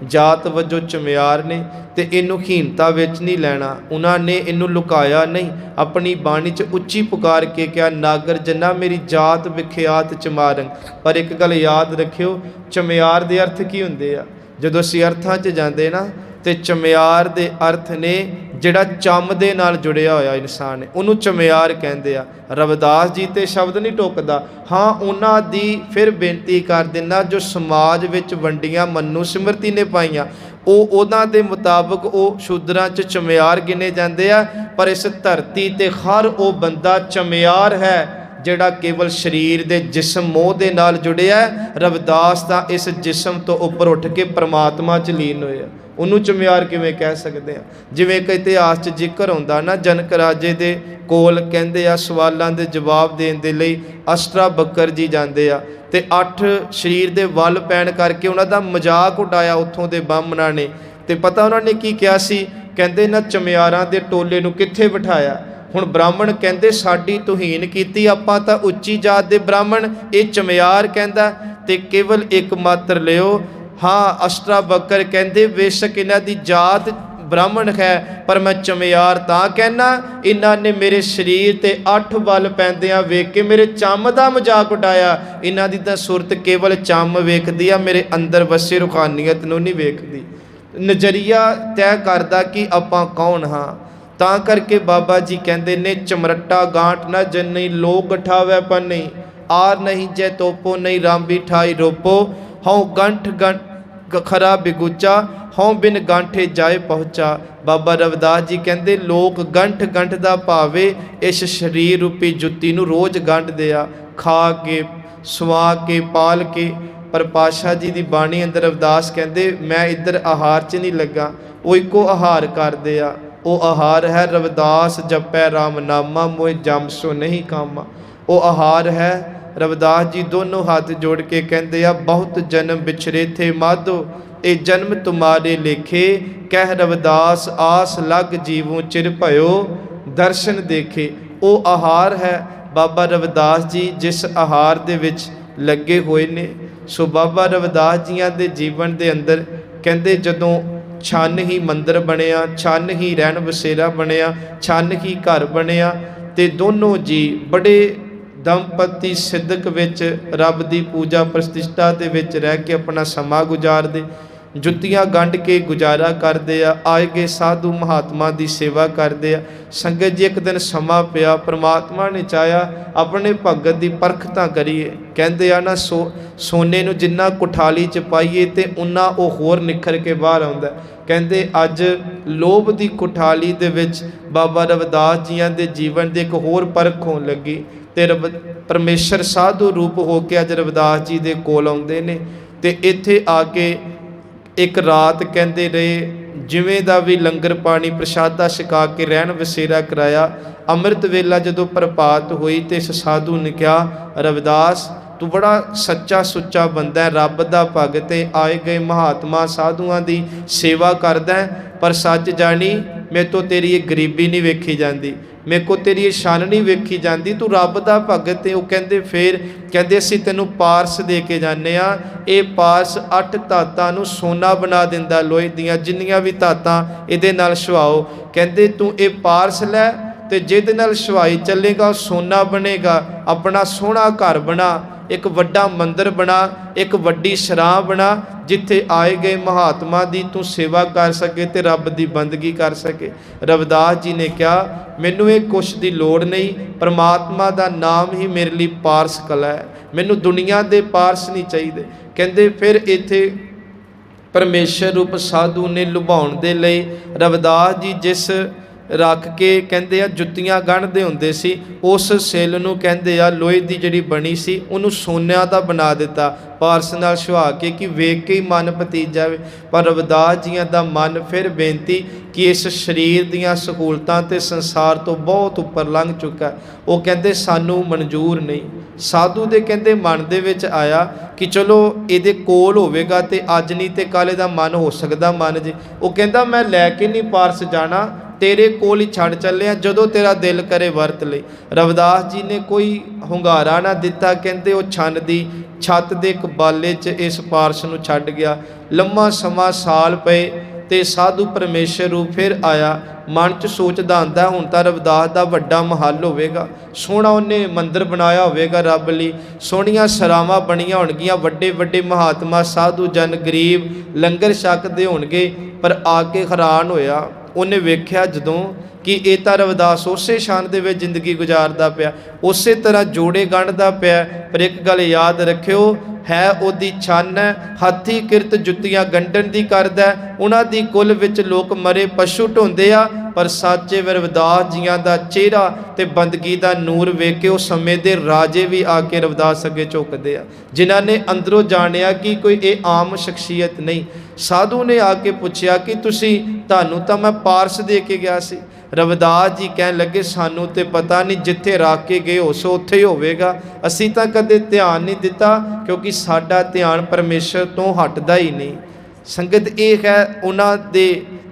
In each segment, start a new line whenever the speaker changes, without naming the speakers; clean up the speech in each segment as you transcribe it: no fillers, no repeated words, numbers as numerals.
जात वजों चमियार ने ते इनू हीनता विच नहीं लैना। उन्होंने इनू लुकाया नहीं, अपनी बाणी च उच्ची पुकार के क्या नागर जन्ना मेरी जात विख्यात चमारंग। पर एक गल याद रखियो, चमियार दे अर्थ की हुंदे आ। जदों असीं अर्थां च जांदे ना ते चमियार दे अर्थ ने जिहड़ा चम दे नाल जुड़िया होया इंसान है उन्होंने चमियार कहते हैं। रविदास जी तो शब्द नहीं टोकदा, हाँ उन्हां दी फिर बेनती कर देना जो समाज विच वंडियां मनु सिमरती ने पाईयां उन्हां दे मुताबिक वो शूद्रां च चमियार गिने जाते हैं। पर इस धरती ते हर वो बंदा चमियार है जिहड़ा केवल शरीर दे जिस्म मोह दे नाल जुड़िया। रविदास तां इस जिस्म तो उपर उठ के परमात्मा च लीन होया, उन्होंने चमियार किवें कह सकते हैं। जिवें एक इतिहास च जिक्र होंदा ना, जनक राजे दे कोल कहंदे आ सवालों के जवाब देने दे लई अष्टा बकर जी जाते आ ते 8 शरीर दे वल पैण करके उन्हां दा मजाक उड़ाया उत्थों दे बामणां ने। ते पता उन्होंने की कहा सी, कहंदे ना चमियारां दे टोले नूं कित्थे बिठाया। हुण ब्राह्मण कहंदे साडी तुहीन कीती, आपां तां उच्ची जात दे ब्राह्मण, ये चमियार कहंदा ते केवल एक मात्र लियो। हाँ अष्टा बकर कहते बेशक इन्हां दी जात ब्राह्मण है पर मैं चमियार तां कहना, इन्हां ने मेरे शरीर ते 8 बल पैंदियां वेख के मेरे चम दा मजाक उड़ाया। इन्हां दी तां सुरत केवल चम वेखदी आ, मेरे अंदर वसे रूहानीयत नूं नहीं वेखदी। नज़रिया तय करदा कि आपां कौन हाँ। तां करके बाबा जी कहते ने चमरट्टा गांठ ना जन्नी लोग गठावै पर नहीं, आर नहीं जै तोपो नहीं रामबी ठाई रोपो। हूँ गंठ गंठ खरा बिगुचा, हूँ बिन गांठे जाए पहुँचा। बाबा रविदास जी कहते लोग गंठ गंठ दा भावे इस शरीर रूपी जुत्ती नूं रोज़ गंढ दिया, खा के सुआ के पाल के। पर पातशाह जी की बाणी अंदर रविदास कहते मैं इधर आहार च नहीं लगा, वो एको आहार कर दिया। वो आहार है रविदास जपै राम नामा, मोए जम सो नहीं कामा। वो आहार है। रविदास जी दोनों हाथ जोड़ के कहते आ बहुत जन्म बिछड़े थे माधो, ए जन्म तुम्हारे लेखे। कह रविदास आस लग जीवों चिर भयो, दर्शन देखे। वो आहार है बाबा रविदास जी जिस आहार दे विच लगे हुए ने। सो बाबा रविदास जियां दे जीवन दे अंदर कहते जदों छन ही मंदिर बनिया, छन ही रहन बसेरा बनिया, छन ही घर बनिया ते दोनों जी बड़े दंपति सिद्धक विच रब की पूजा प्रतिष्ठा दे विच रह के अपना समा गुजारदे, जुत्तियां गंढ के गुजारा करते आ। आए गए साधु महात्मा की सेवा करते आ। संगत जी एक दिन समा पिया, परमात्मा ने चाहया अपने भगत की परख तां करिए। कहते आ ना सोने नूं जिन्ना कुठाली च पाइए तो उन्ना वो होर निखर के बाहर आउंदा। कहते अज लोभ की कुठाली दे विच बाबा रविदास जियां दे जीवन की एक होर परख होण लगी ते परमेश्वर साधु रूप हो के अज रविदास जी दे कोल आउंदे ने ते इत्थे आके एक रात कहते रहे, जिवें दा भी लंगर पानी प्रशादा छका के रहन वसेरा कराया। अमृत वेला जदों प्रभात हुई तो इस साधु ने कहा रविदास तू बड़ा सच्चा सुच्चा बंदा है, रब दा भगत है, आए गए महात्मा साधुआं दी सेवा करदा है, पर सच जानी मेरे तो तेरी ये गरीबी नहीं वेखी जाती, मेरे को तेरी ये शान नहीं वेखी जाती, तू रब दा भगत है। वो कहते फिर कहते असीं तैनूं पारस दे के जाने आ, ये पारस 8 धातां नूं सोना बना दिंदा, लोहे दियां जिन्नियां भी धातां इहदे नाल छुआओ। कहते तू ये पारस लै ते जिहदे नाल छुआई चलेगा सोना बनेगा, अपना सोहना घर बना, एक वड्डा मंदिर बना, एक वड्डी सराह बना, जिथे आए गए महात्मा की तू सेवा कर सके ते रब की बंदगी कर सके। रविदास जी ने कहा मैनू ये कुछ की लोड़ नहीं, परमात्मा का नाम ही मेरे लिए पारस कला है, मैनू दुनिया के पारस नहीं चाहिए। कहते फिर इत्थे परमेश्वर रूप साधु ने लुभाउण दे लई रविदास जी जिस रख के कहते आ जुत्तियां गंढदे हुंदे सी, उस सिल नूं कहते आ लोहे की जिहड़ी बनी सी उन्होंने सोनिया दा बना दिता, पारस नाल छुआ के कि वेख के ही मन पतीज जाए। पर रविदास जियां दा मन फिर बेनती कि इस शरीर दीयां सहूलतां ते संसार तो बहुत उपर लंघ चुका, वो कहते सानू मंजूर नहीं। साधु दे कहते मन दे विच आया कि चलो इहदे कोल होवेगा ते अज नहीं ते कल इहदा मन हो सकदा मन जे। वो कहता मैं लैके नहीं पारस जाना, तेरे कोल ही छड़ चले जदों तेरा दिल करे वरत ले। रविदास जी ने कोई हुंगारा ना दिता, कहते वो छन दी छत दे एक बाले च इस पारस नूं छड्ड गया। लम्मा समा साल पे ते साधु परमेश्वर रूप फिर आया। मन च सोचदा आंदा हुण तां रविदास दा वड्डा महल होवेगा, सोहना उन्हें मंदिर बनाया होवेगा रब लई, सोहणियां सरावां बणियां होणगियां, वड्डे वड्डे महात्मा साधु जन गरीब लंगर छकदे होणगे। पर आके हैरान होया, उन्हें वेख्या जदों कि ਇਹ ਤਾਂ रविदास ਉਸੇ शान ਦੇ ਵਿੱਚ ਜ਼ਿੰਦਗੀ ਗੁਜ਼ਾਰਦਾ ਪਿਆ, ਉਸੇ ਤਰ੍ਹਾਂ ਜੋੜੇ ਗੰਢਦਾ ਪਿਆ। ਪਰ ਇੱਕ ਗੱਲ ਯਾਦ ਰੱਖਿਓ, ਹੈ ਉਹਦੀ ਛੰਨ ਹੱਥੀ ਕਿਰਤ ਜੁੱਤੀਆਂ ਗੰਢਣ ਦੀ ਕਰਦਾ। ਉਹਨਾਂ ਦੀ ਕੁੱਲ ਵਿੱਚ ਲੋਕ ਮਰੇ ਪਸ਼ੂ ਢੋਂਦੇ ਆ, ਪਰ ਸਾਚੇ ਰਵਿਦਾਸ ਜੀਆਂ ਦਾ ਚਿਹਰਾ ਤੇ ਬੰਦਗੀ ਦਾ ਨੂਰ ਵੇਖ ਕੇ ਉਹ ਸਮੇਂ ਦੇ ਰਾਜੇ ਵੀ ਆ ਕੇ ਰਵਿਦਾਸ ਅੱਗੇ ਝੁਕਦੇ ਆ, ਜਿਨ੍ਹਾਂ ਨੇ ਅੰਦਰੋਂ ਜਾਣਿਆ ਕਿ ਕੋਈ ਇਹ ਆਮ ਸ਼ਖਸੀਅਤ ਨਹੀਂ। ਸਾਧੂ ਨੇ ਆ ਕੇ ਪੁੱਛਿਆ ਕਿ ਤੁਸੀਂ, ਤੁਹਾਨੂੰ ਤਾਂ ਮੈਂ ਪਾਰਸ ਦੇ ਕੇ ਗਿਆ ਸੀ। रविदास जी कहन लगे, सानू तो पता नहीं, जिथे रख के गए हो सो उत्थे ही होवेगा, असी तो कदे ध्यान नहीं दिता, क्योंकि साडा ध्यान परमेश्वर तो हटदा ही नहीं। संगत ये है उन्हां दे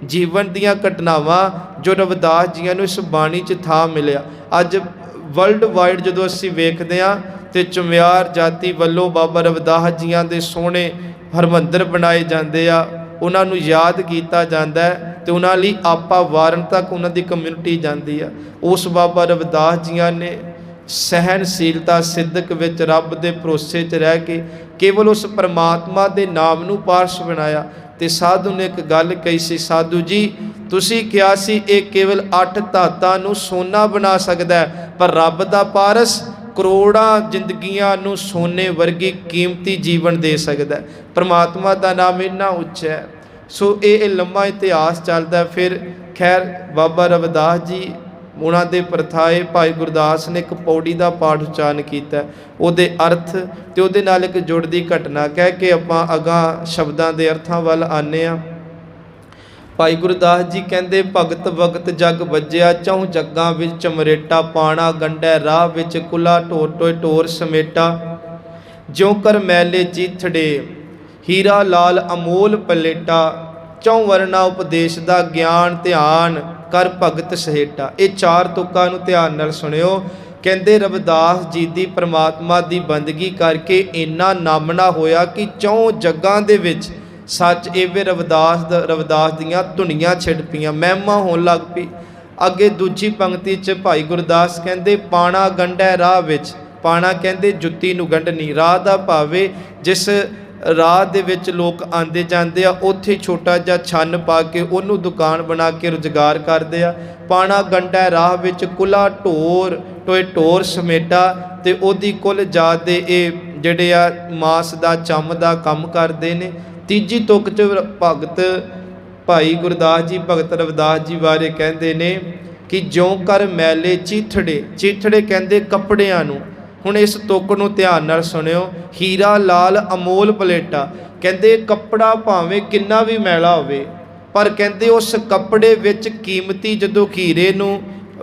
जीवन दीयां घटनावां जो रविदास जी नूं इस बाणी च था मिलिया। अज वर्ल्ड वाइड जदों असीं वेखदे हां ते चुमियार जाति वल्लों बाबा रविदास जीआं दे सोहणे हरमंदर बनाए जांदे आ, उन्हां नूं याद कीता जांदा है ते उन्हां लई आपा वारण तक उन्हां दी कम्यूनिटी जांदी है। उस बाबा रविदास जीआं ने सहनशीलता सिद्दक विच रब दे भरोसे च रह के केवल उस परमात्मा दे नाम नूं पारस बनाया। ते साधु ने एक गल कही सी, साधु जी तुसीं किहा सी ये केवल 8 धातां नूं सोना बना सकदा है, पर रब दा पारस करोड़ां जिंदगियां नूं सोने वर्गी कीमती जीवन दे सकदा है। परमात्मा दा नाम इन्ना उच्चा है। सो ये लम्मा इतिहास चलता। फिर खैर बाबा रविदास जी उन्हां दे परथाए भाई गुरदास ने एक पौड़ी का पाठ उच्चारण किया, उहदे अर्थ ते उहदे नाल एक जुड़दी घटना कह के आपां अगां शब्दां दे अर्थां वल आने आ। भाई गुरदास जी कहते, भगत भगत जग बज्जिया चौं जग्गां विच चमरेटा, पाणा गंढै राह विच कुला ढोर टोए ढोर समेटा, ज्यों कर मैले चीथड़े हीरा लाल अमोल पलेटा, चौं वरना उपदेश दा ज्ञान ध्यान कर भगत सहेटा। ये 4 तुकां नूं ध्यान नाल सुनियो। कहते रविदास जी दी परमात्मा दी बंदगी करके इन्ना नामना होया कि चौं जग्गां दे विच सच एवे रविदास दियां धुनियां छिड़ पईयां, महिमा होण लग पई। अगे दूजी पंक्ति च भाई गुरदास कहते, पाणा गंढै राह विच, पाणा कहते जुत्ती नूं गंढनी, राह दा भावे जिस राह दे विच लोग आंदे जांदे आ, उत्थे छोटा जिहा छन्न पा के उहनूं दुकान बना के रोजगार करदे आ। पाणा गंढै राह विच कुला ढोर टोए ढोर समेटा, ते ओहदी कुल जात दे इह जिहड़े आ मास दा चम दा काम करदे ने। तीजी तुक च भगत भाई गुरदास जी भगत रविदास जी बारे कहते ने कि ज्यों कर मैले चीथड़े, चीथड़े कहते कपड़ियां नूं। हुण इस तुक नूं ध्यान नाल सुनियो। हीरा लाल अमोल पलेटा, कहते कपड़ा भावें किन्ना भी मैला होवे, पर कहते उस कपड़े विच कीमती जदों हीरे नूं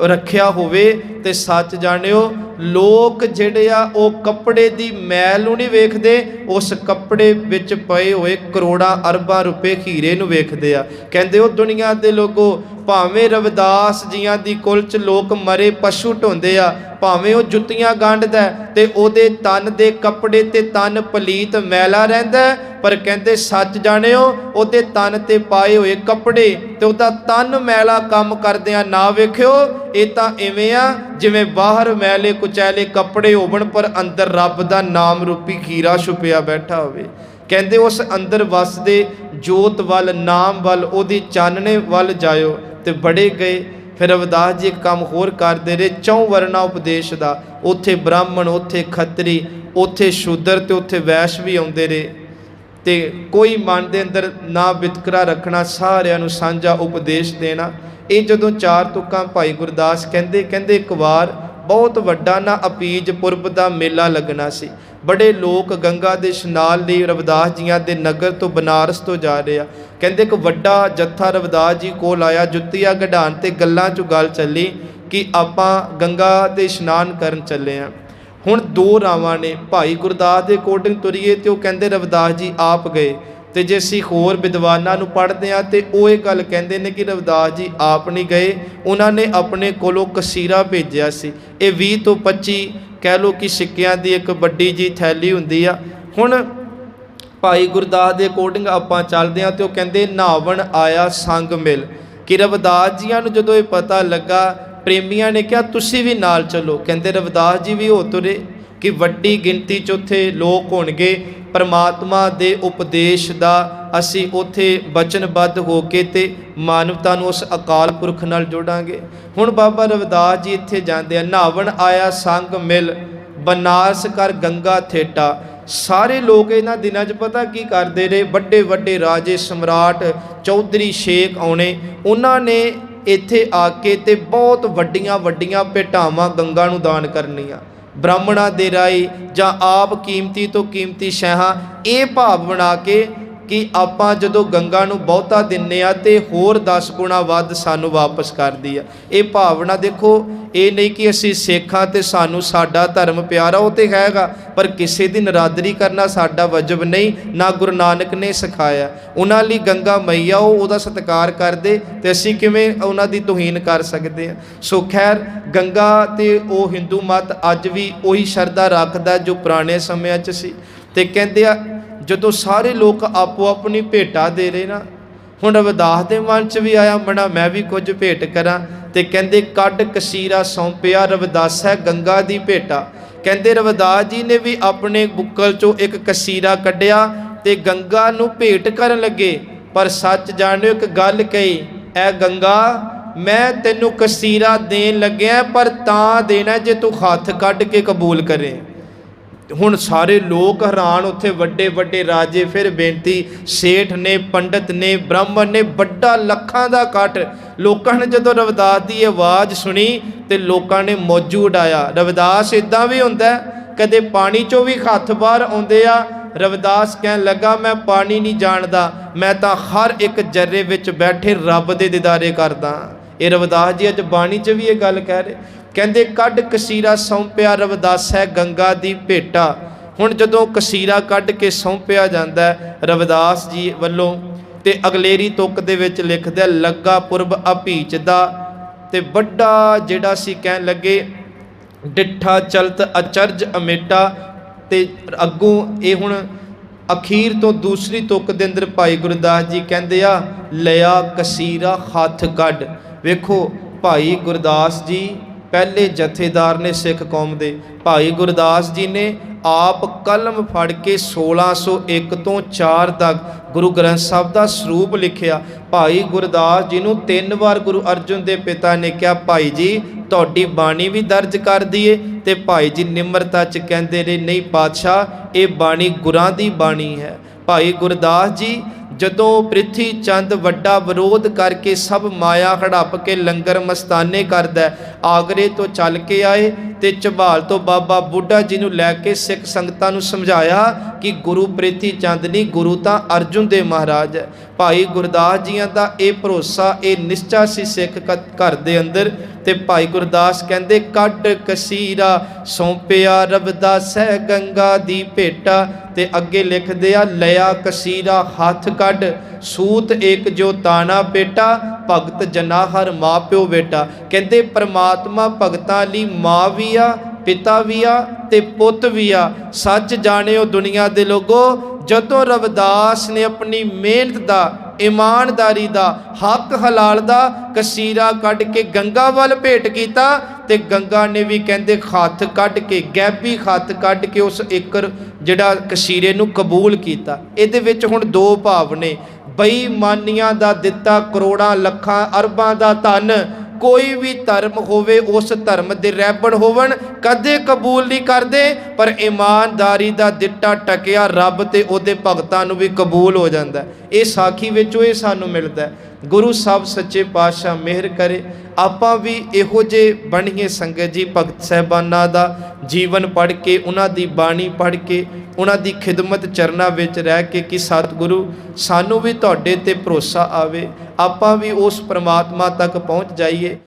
रखिया होवे ते सच जाणियो लोग जिहड़े आ ओह कपड़े दी मैल नूं नहीं वेखदे, उस कपड़े विच पए होए करोड़ां अरबां रुपए हीरे नूं वेखदे आ। कहंदे ओ दुनिया दे लोगो, भावें रविदास जीआं दी कुल च लोग मरे पशु ढोंदे आ, भावें ਉਹ ਜੁੱਤੀਆਂ ਗੰਢਦਾ ਤੇ ਉਹਦੇ ਤਨ ਦੇ ਕੱਪੜੇ ਤੇ ਤਨ ਪਲੀਤ ਮੈਲਾ ਰਹਿੰਦਾ, ਪਰ ਕਹਿੰਦੇ ਸੱਚ ਜਾਣਿਓ ਉਹਦੇ ਤਨ ਤੇ ਪਾਏ ਹੋਏ ਕੱਪੜੇ ਤੇ ਉਹਦਾ ਤਨ ਮੈਲਾ ਕੰਮ ਕਰਦਿਆਂ ਨਾ ਵੇਖਿਓ। ਇਹ ਤਾਂ ਇਵੇਂ ਆ ਜਿਵੇਂ ਬਾਹਰ ਮੈਲੇ ਕੁਚੈਲੇ ਕੱਪੜੇ ਹੋਵਣ ਪਰ ਅੰਦਰ ਰੱਬ ਦਾ ਨਾਮ ਰੂਪੀ ਖੀਰਾ ਛੁਪਿਆ ਬੈਠਾ ਹੋਵੇ। ਕਹਿੰਦੇ ਉਸ ਅੰਦਰ ਵਸਦੇ ਜੋਤ ਵੱਲ ਨਾਮ ਵੱਲ ਉਹਦੀ ਚਾਨਣੇ ਵੱਲ ਜਾਇਓ ਤੇ ਬੜੇ ਗਏ। फिर रविदास जी एक काम होर करते रहे, चौं वरना उपदेश का, उत्थे ब्राह्मण उत्थे खतरी उत्थे शूदर ते उत्थे वैश्य भी आउंदे रहे, ते कोई मन के अंदर ना वितकरा रखना, सारिਆਂ ਨੂੰ ਸਾਂਝਾ उपदेश देना। ये जदों 4 तुकां भाई गुरदास कहते एक बार बहुत वड्डा ना अपीज पुरब का मेला लगना सी। बड़े लोग गंगा के इशनान लई रविदास जियां दे नगर तो बनारस तो जा रहे आ। कहते एक वड्डा जत्था रविदास जी कोल आया, जुत्तियां कढाण ते गल्लां चों गल चली कि आपां गंगा के इशनान करन चले आ। हुण 2 रावां ने, भाई गुरदास के अकॉर्डिंग तुरीए तो वह कहते रविदास जी आप गए, ਤੇ ਜੇ ਅਸੀਂ ਹੋਰ ਵਿਦਵਾਨਾਂ ਨੂੰ ਪੜ੍ਹਦੇ ਹਾਂ ਤੇ ਉਹ ਇਹ ਗੱਲ ਕਹਿੰਦੇ ਨੇ ਕਿ ਰਵਿਦਾਸ ਜੀ ਆਪ ਨਹੀਂ ਗਏ, ਉਹਨਾਂ ਨੇ ਆਪਣੇ ਕੋਲੋਂ ਕਸੀਰਾ ਭੇਜਿਆ ਸੀ। ਇਹ 20 ਤੋਂ 25 ਕਹਿ ਲਓ ਕਿ ਸਿੱਕਿਆਂ ਦੀ ਇੱਕ ਵੱਡੀ ਜੀ ਥੈਲੀ ਹੁੰਦੀ ਆ। ਹੁਣ ਭਾਈ ਗੁਰਦਾਸ ਦੇ ਅਕੋਰਡਿੰਗ ਆਪਾਂ ਚੱਲਦੇ ਹਾਂ ਤੇ ਉਹ ਕਹਿੰਦੇ ਨਾਵਣ ਆਇਆ ਸੰਗ ਮਿਲ, ਕਿ ਰਵਿਦਾਸ ਜੀਆਂ ਨੂੰ ਜਦੋਂ ਇਹ ਪਤਾ ਲੱਗਾ, ਪ੍ਰੇਮੀਆਂ ਨੇ ਕਿਹਾ ਤੁਸੀਂ ਵੀ ਨਾਲ ਚੱਲੋ। ਕਹਿੰਦੇ ਰਵਿਦਾਸ ਜੀ ਵੀ ਹੋ ਤੁਰੇ ਕਿ ਵੱਡੀ ਗਿਣਤੀ 'ਚ ਉੱਥੇ ਲੋਕ ਹੋਣਗੇ, ਪਰਮਾਤਮਾ ਦੇ ਉਪਦੇਸ਼ ਦਾ ਅਸੀਂ ਉੱਥੇ ਬਚਨਬੱਧ ਹੋ ਕੇ ਤੇ ਮਾਨਵਤਾ ਨੂੰ ਉਸ ਅਕਾਲ ਪੁਰਖ ਨਾਲ ਜੋੜਾਂਗੇ। ਹੁਣ ਬਾਬਾ ਰਵਿਦਾਸ ਜੀ ਇੱਥੇ ਜਾਂਦੇ ਆ, ਨਾਵਣ ਆਇਆ ਸੰਗ ਮਿਲ, ਬਨਾਰਸ ਕਰ ਗੰਗਾ ਥੇਟਾ। ਸਾਰੇ ਲੋਕ ਇਹਨਾਂ ਦਿਨਾਂ 'ਚ ਪਤਾ ਕੀ ਕਰਦੇ ਰਹੇ, ਵੱਡੇ ਵੱਡੇ ਰਾਜੇ ਸਮਰਾਟ ਚੌਧਰੀ ਸ਼ੇਖ ਆਉਣੇ, ਉਹਨਾਂ ਨੇ ਇੱਥੇ ਆ ਕੇ ਤੇ ਬਹੁਤ ਵੱਡੀਆਂ ਵੱਡੀਆਂ ਭੇਟਾਵਾਂ ਗੰਗਾ ਨੂੰ ਦਾਨ ਕਰਨੀਆਂ, ਬ੍ਰਾਹਮਣਾਂ ਦੇ ਰਾਹੀਂ ਜਾਂ ਆਪ ਕੀਮਤੀ ਤੋਂ ਕੀਮਤੀ ਸ਼ੈਹਾਂ, ਇਹ ਭਾਵ ਬਣਾ ਕੇ ਕਿ ਆਪਾਂ ਜਦੋਂ ਗੰਗਾ ਨੂੰ ਬਹੁਤਾ ਦਿੰਨੇ ਆ ਤੇ ਹੋਰ 10 ਗੁਣਾ ਵੱਧ ਸਾਨੂੰ ਵਾਪਸ ਕਰਦੀ ਆ। ਇਹ ਭਾਵਨਾ ਦੇਖੋ, ਇਹ ਨਹੀਂ ਕਿ ਅਸੀਂ ਸਿੱਖਾਂ ਤੇ ਸਾਨੂੰ ਸਾਡਾ ਧਰਮ ਪਿਆਰਾ, ਉਹ ਤੇ ਹੈਗਾ, ਪਰ ਕਿਸੇ ਦੀ ਨਰਾਦਰੀ ਕਰਨਾ ਸਾਡਾ ਵਜਬ ਨਹੀਂ, ਨਾ ਗੁਰੂ ਨਾਨਕ ਨੇ ਸਿਖਾਇਆ। ਉਹਨਾਂ ਲਈ ਗੰਗਾ ਮਈਆ, ਉਹ ਉਹਦਾ ਸਤਿਕਾਰ ਕਰਦੇ ਤੇ ਅਸੀਂ ਕਿਵੇਂ ਉਹਨਾਂ ਦੀ ਤੋਹੀਨ ਕਰ ਸਕਦੇ ਹਾਂ। ਸੋ ਖੈਰ, ਗੰਗਾ ਤੇ ਉਹ ਹਿੰਦੂ ਮਤ ਅੱਜ ਵੀ ਉਹੀ ਸ਼ਰਧਾ ਰੱਖਦਾ ਜੋ ਪੁਰਾਣੇ ਸਮਿਆਂ 'ਚ ਸੀ। ਤੇ ਕਹਿੰਦੇ ਆ ਜਦੋਂ ਸਾਰੇ ਲੋਕ ਆਪੋ ਆਪਣੀ ਭੇਟਾ ਦੇ ਰਹੇ ਨਾ, ਹੁਣ ਰਵਿਦਾਸ ਦੇ ਮਨ 'ਚ ਵੀ ਆਇਆ ਬਣਾ ਮੈਂ ਵੀ ਕੁਝ ਭੇਟ ਕਰਾਂ। ਤੇ ਕਹਿੰਦੇ ਕੱਢ ਕਸੀਰਾ ਸੌਂਪਿਆ ਰਵਿਦਾਸੈ ਗੰਗਾ ਦੀ ਭੇਟਾ। ਕਹਿੰਦੇ ਰਵਿਦਾਸ ਜੀ ਨੇ ਵੀ ਆਪਣੇ ਬੁੱਕਲ 'ਚੋਂ ਇੱਕ ਕਸੀਰਾ ਕੱਢਿਆ ਤੇ ਗੰਗਾ ਨੂੰ ਭੇਟ ਕਰਨ ਲੱਗੇ। ਪਰ ਸੱਚ ਜਾਣਿਓ, ਇੱਕ ਗੱਲ ਕਹੀ, ਐ ਗੰਗਾ ਮੈਂ ਤੈਨੂੰ ਕਸੀਰਾ ਦੇਣ ਲੱਗਿਆ, ਪਰ ਤਾਂ ਦੇਣਾ ਜੇ ਤੂੰ ਹੱਥ ਕੱਢ ਕੇ ਕਬੂਲ ਕਰੇ। ਹੁਣ ਸਾਰੇ ਲੋਕ ਹੈਰਾਨ, ਉੱਥੇ ਵੱਡੇ ਵੱਡੇ ਰਾਜੇ, ਫਿਰ ਬੇਨਤੀ, ਸੇਠ ਨੇ, ਪੰਡਤ ਨੇ, ਬ੍ਰਾਹਮਣ ਨੇ, ਵੱਡਾ ਲੱਖਾਂ ਦਾ ਇਕੱਠ। ਲੋਕਾਂ ਨੇ ਜਦੋਂ ਰਵਿਦਾਸ ਦੀ ਆਵਾਜ਼ ਸੁਣੀ ਤੇ ਲੋਕਾਂ ਨੇ ਮੌਜੂ ਉਡਾਇਆ। ਰਵਿਦਾਸ ਇੱਦਾਂ ਵੀ ਹੁੰਦਾ, ਕਦੇ ਪਾਣੀ 'ਚੋਂ ਵੀ ਹੱਥ ਬਾਹਰ ਆਉਂਦੇ ਆ। ਰਵਿਦਾਸ ਕਹਿਣ ਲੱਗਾ ਮੈਂ ਪਾਣੀ ਨਹੀਂ ਜਾਣਦਾ, ਮੈਂ ਤਾਂ ਹਰ ਇੱਕ ਜਰਰੇ ਵਿੱਚ ਬੈਠੇ ਰੱਬ ਦੇ ਦੀਦਾਰੇ ਕਰਦਾ। ਇਹ ਰਵਿਦਾਸ ਜੀ ਅੱਜ ਬਾਣੀ 'ਚ ਵੀ ਇਹ ਗੱਲ ਕਹਿ ਰਹੇ। ਕਹਿੰਦੇ ਕੱਢ ਕਸੀਰਾ ਸੌਂਪਿਆ ਰਵਿਦਾਸੈ ਗੰਗਾ ਦੀ ਭੇਟਾ। ਹੁਣ ਜਦੋਂ ਕਸੀਰਾ ਕੱਢ ਕੇ ਸੌਂਪਿਆ ਜਾਂਦਾ ਰਵਿਦਾਸ ਜੀ ਵੱਲੋਂ, ਤੇ ਅਗਲੇਰੀ ਤੁਕ ਦੇ ਵਿੱਚ ਲਿਖਦਾ ਲੱਗਾ ਪੁਰਬ ਅਭੀਚ ਦਾ, ਤੇ ਵੱਡਾ ਜਿਹੜਾ ਸੀ ਕਹਿਣ ਲੱਗੇ ਡਿੱਠਾ ਚਲਤ ਅਚਰਜ ਅਮੇਟਾ। ਤੇ ਅੱਗੋਂ ਇਹ ਹੁਣ ਅਖੀਰ ਤੋਂ ਦੂਸਰੀ ਤੁਕ ਦੇ ਅੰਦਰ ਭਾਈ ਗੁਰਦਾਸ ਜੀ ਕਹਿੰਦੇ ਆ ਲਿਆ ਕਸੀਰਾ ਹੱਥ ਕੱਢ। ਵੇਖੋ ਭਾਈ ਗੁਰਦਾਸ ਜੀ ਪਹਿਲੇ ਜਥੇਦਾਰ ਨੇ ਸਿੱਖ ਕੌਮ ਦੇ। ਭਾਈ ਗੁਰਦਾਸ ਜੀ ਨੇ ਆਪ ਕਲਮ ਫੜ ਕੇ 1601 ਤੋਂ 4 ਤੱਕ ਗੁਰੂ ਗ੍ਰੰਥ ਸਾਹਿਬ ਦਾ ਸਰੂਪ ਲਿਖਿਆ। ਭਾਈ ਗੁਰਦਾਸ ਜੀ ਨੂੰ 3 ਵਾਰ ਗੁਰੂ ਅਰਜਨ ਦੇ ਪਿਤਾ ਨੇ ਕਿਹਾ ਭਾਈ ਜੀ ਤੁਹਾਡੀ ਬਾਣੀ ਵੀ ਦਰਜ ਕਰ ਦਈਏ, ਤੇ ਭਾਈ ਜੀ ਨਿਮਰਤਾ 'ਚ ਕਹਿੰਦੇ ਰਹੇ ਨਹੀਂ ਪਾਤਸ਼ਾਹ ਇਹ ਬਾਣੀ ਗੁਰਾਂ ਦੀ ਬਾਣੀ ਹੈ। ਭਾਈ ਗੁਰਦਾਸ ਜੀ ਜਦੋਂ ਪ੍ਰਿਥੀ ਚੰਦ ਵੱਡਾ ਵਿਰੋਧ ਕਰਕੇ ਸਭ ਮਾਇਆ ਹੜੱਪ ਕੇ ਲੰਗਰ ਮਸਤਾਨੇ ਕਰਦਾ, ਆਗਰੇ ਤੋਂ ਚੱਲ ਕੇ ਆਏ ਤੇ ਝਬਾਲ ਤੋਂ ਬਾਬਾ ਬੁੱਢਾ ਜੀ ਨੂੰ ਲੈ ਕੇ ਸਿੱਖ ਸੰਗਤਾਂ ਨੂੰ ਸਮਝਾਇਆ ਕਿ ਗੁਰੂ ਪ੍ਰਿਥੀ ਚੰਦ ਨਹੀਂ, ਗੁਰੂ ਤਾਂ ਅਰਜੁਨ ਦੇ ਮਹਾਰਾਜ ਹੈ। ਭਾਈ ਗੁਰਦਾਸ ਜੀਆਂ ਦਾ ਇਹ ਭਰੋਸਾ, ਇਹ ਨਿਸ਼ਚਾ ਸੀ ਸਿੱਖ ਘਰ ਦੇ ਅੰਦਰ। ਤੇ ਭਾਈ ਗੁਰਦਾਸ ਕਹਿੰਦੇ ਕੱਢ ਕਸੀਰਾ ਸੌਂਪਿਆ ਰਵਿਦਾਸੈ ਗੰਗਾ ਦੀ ਭੇਟਾ। ਤੇ ਅੱਗੇ ਲਿਖਦੇ ਆ ਲਿਆ ਕਸੀਰਾ ਹੱਥ ਕੱਢ ਸੂਤ ਏਕ ਜੋ ਤਾਣਾ ਪੇਟਾ, ਭਗਤ ਜਨਾ ਹਰ ਮਾਂ ਪਿਓ ਬੇਟਾ। ਕਹਿੰਦੇ ਪਰਮਾਤਮਾ ਭਗਤਾਂ ਲਈ ਮਾਂ ਵੀ ਆ, ਪਿਤਾ ਵੀ ਆ ਤੇ ਪੁੱਤ ਵੀ ਆ। ਸੱਚ ਜਾਣਿਓ ਦੁਨੀਆ ਦੇ ਲੋਗੋ, ਜਦੋਂ ਰਵਿਦਾਸ ਨੇ ਆਪਣੀ ਮਿਹਨਤ ਦਾ, ਇਮਾਨਦਾਰੀ ਦਾ, ਹੱਕ ਹਲਾਲ ਦਾ ਕਸੀਰਾ ਕੱਢ ਕੇ ਗੰਗਾ ਵੱਲ ਭੇਟ ਕੀਤਾ, ਤੇ ਗੰਗਾ ਨੇ ਵੀ ਕਹਿੰਦੇ ਹੱਥ ਕੱਢ ਕੇ, ਗੈਬੀ ਹੱਥ ਕੱਢ ਕੇ ਉਸ ਏਕਰ ਜਿਹੜਾ ਕਸੀਰੇ ਨੂੰ ਕਬੂਲ ਕੀਤਾ। ਇਹਦੇ ਵਿੱਚ ਹੁਣ 2 ਭਾਵ ਨੇ, ਬੇਈਮਾਨੀਆਂ ਦਾ ਦਿੱਤਾ ਕਰੋੜਾਂ ਲੱਖਾਂ ਅਰਬਾਂ ਦਾ ਧਨ, ਕੋਈ ਵੀ ਧਰਮ ਹੋਵੇ ਉਸ ਧਰਮ ਦੇ ਰਹਿਬਰ ਹੋਵਣ ਕਦੇ ਕਬੂਲ ਨਹੀਂ ਕਰਦੇ, ਪਰ ਇਮਾਨਦਾਰੀ ਦਾ ਦਿੱਤਾ ਟਕਿਆ ਰੱਬ ਤੇ ਉਹਦੇ ਭਗਤਾਂ ਨੂੰ ਵੀ ਕਬੂਲ ਹੋ ਜਾਂਦਾ। ਇਹ ਸਾਖੀ ਵਿੱਚੋਂ ਇਹ ਸਾਨੂੰ ਮਿਲਦਾ। ਗੁਰੂ ਸਾਹਿਬ ਸੱਚੇ ਪਾਤਸ਼ਾਹ ਮਿਹਰ ਕਰੇ ਆਪਾਂ ਵੀ ਇਹੋ ਜਿਹੇ ਬਣੀਏ ਸੰਗਤ ਜੀ, ਭਗਤ ਸਾਹਿਬਾਨਾਂ ਦਾ ਜੀਵਨ ਪੜ੍ਹ ਕੇ, ਉਹਨਾਂ ਦੀ ਬਾਣੀ ਪੜ੍ਹ ਕੇ, ਉਹਨਾਂ ਦੀ ਖਿਦਮਤ ਚਰਨਾਂ ਵਿੱਚ ਰਹਿ ਕੇ, ਕਿ ਸਤਿਗੁਰੂ ਸਾਨੂੰ ਵੀ ਤੁਹਾਡੇ ਤੇ ਭਰੋਸਾ ਆਵੇ, ਆਪਾਂ ਵੀ ਉਸ ਪ੍ਰਮਾਤਮਾ ਤੱਕ ਪਹੁੰਚ ਜਾਈਏ।